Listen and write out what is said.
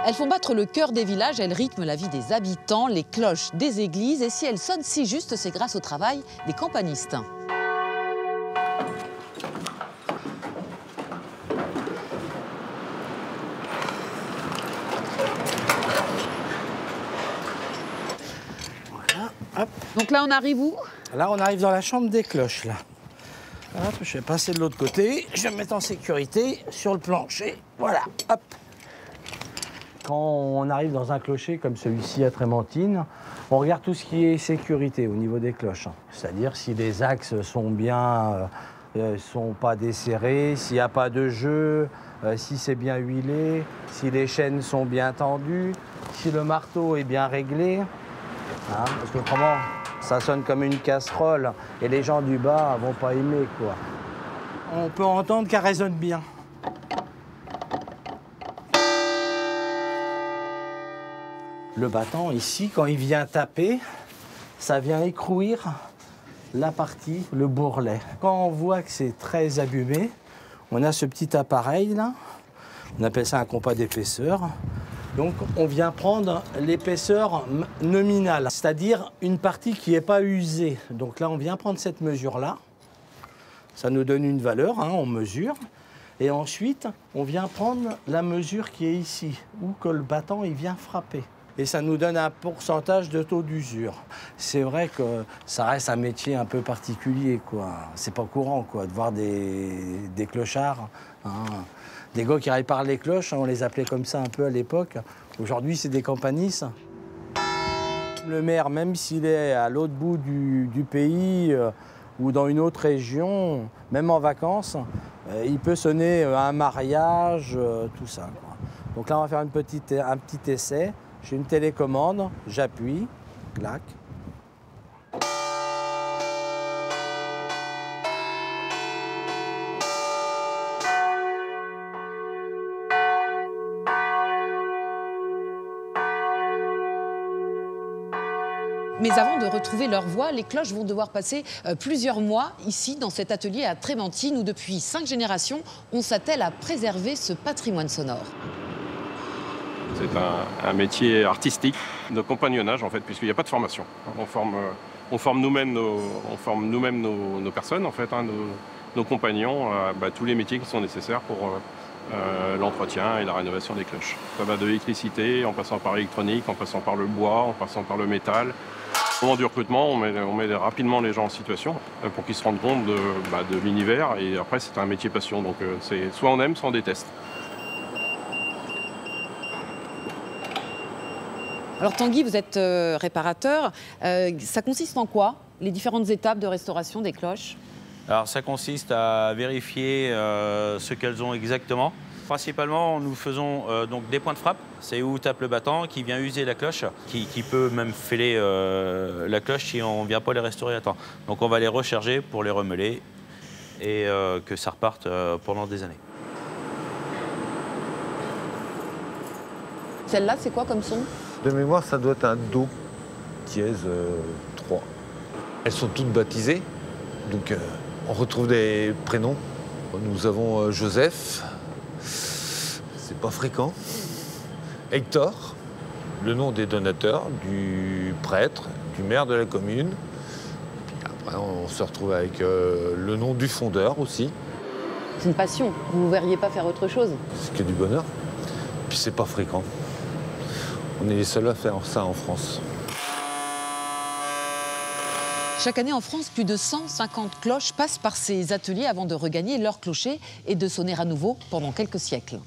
Elles font battre le cœur des villages, elles rythment la vie des habitants, les cloches des églises. Et si elles sonnent si juste, c'est grâce au travail des campanistes. Voilà, hop. Donc là, on arrive où? Là, on arrive dans la chambre des cloches, là. Hop, je vais passer de l'autre côté. Je vais me mettre en sécurité sur le plancher. Voilà, hop. Quand on arrive dans un clocher comme celui-ci à Trémentine, on regarde tout ce qui est sécurité au niveau des cloches. C'est-à-dire si les axes sont bien, sont pas desserrés, s'il n'y a pas de jeu, si c'est bien huilé, si les chaînes sont bien tendues, si le marteau est bien réglé. Hein, parce que autrement, ça sonne comme une casserole et les gens du bas vont pas aimer, quoi. On peut entendre qu'elle résonne bien. Le battant, ici, quand il vient taper, ça vient écrouir la partie, le bourrelet. Quand on voit que c'est très abîmé, on a ce petit appareil là, on appelle ça un compas d'épaisseur. Donc on vient prendre l'épaisseur nominale, c'est-à-dire une partie qui n'est pas usée. Donc là, on vient prendre cette mesure-là, ça nous donne une valeur, hein, on mesure. Et ensuite, on vient prendre la mesure qui est ici, où que le battant il vient frapper. Et ça nous donne un pourcentage de taux d'usure. C'est vrai que ça reste un métier un peu particulier, quoi. C'est pas courant, quoi, de voir des clochards, hein. Des gars qui réparent les cloches, hein, on les appelait comme ça un peu à l'époque. Aujourd'hui, c'est des campanistes. Le maire, même s'il est à l'autre bout du pays ou dans une autre région, même en vacances, il peut sonner un mariage, tout ça, quoi. Donc là, on va faire un petit essai. J'ai une télécommande, j'appuie, clac. Mais avant de retrouver leur voix, les cloches vont devoir passer plusieurs mois ici, dans cet atelier à Trémentine, où depuis 5 générations, on s'attelle à préserver ce patrimoine sonore. C'est un métier artistique de compagnonnage, en fait, puisqu'il n'y a pas de formation. On forme nous-mêmes nos personnes, en fait, hein, nos compagnons, tous les métiers qui sont nécessaires pour l'entretien et la rénovation des cloches. Ça va de l'électricité, en passant par l'électronique, en passant par le bois, en passant par le métal. Au moment du recrutement, on met rapidement les gens en situation pour qu'ils se rendent compte de l'univers. Et après, c'est un métier passion, donc c'est soit on aime, soit on déteste. Alors Tanguy, vous êtes réparateur. Ça consiste en quoi, les différentes étapes de restauration des cloches? Alors ça consiste à vérifier ce qu'elles ont exactement. Principalement, nous faisons donc des points de frappe. C'est où tape le battant, qui vient user la cloche, qui peut même fêler la cloche si on ne vient pas les restaurer à temps. Donc on va les recharger pour les remeler et que ça reparte pendant des années. Celle-là, c'est quoi comme son? De mémoire, ça doit être un Do dièse 3. Elles sont toutes baptisées, donc on retrouve des prénoms. Nous avons Joseph, c'est pas fréquent. Hector, le nom des donateurs, du prêtre, du maire de la commune. Puis après, on se retrouve avec le nom du fondeur aussi. C'est une passion, vous ne verriez pas faire autre chose? C'est que du bonheur. Puis c'est pas fréquent. On est les seuls à faire ça en France. Chaque année en France, plus de 150 cloches passent par ces ateliers avant de regagner leur clocher et de sonner à nouveau pendant quelques siècles.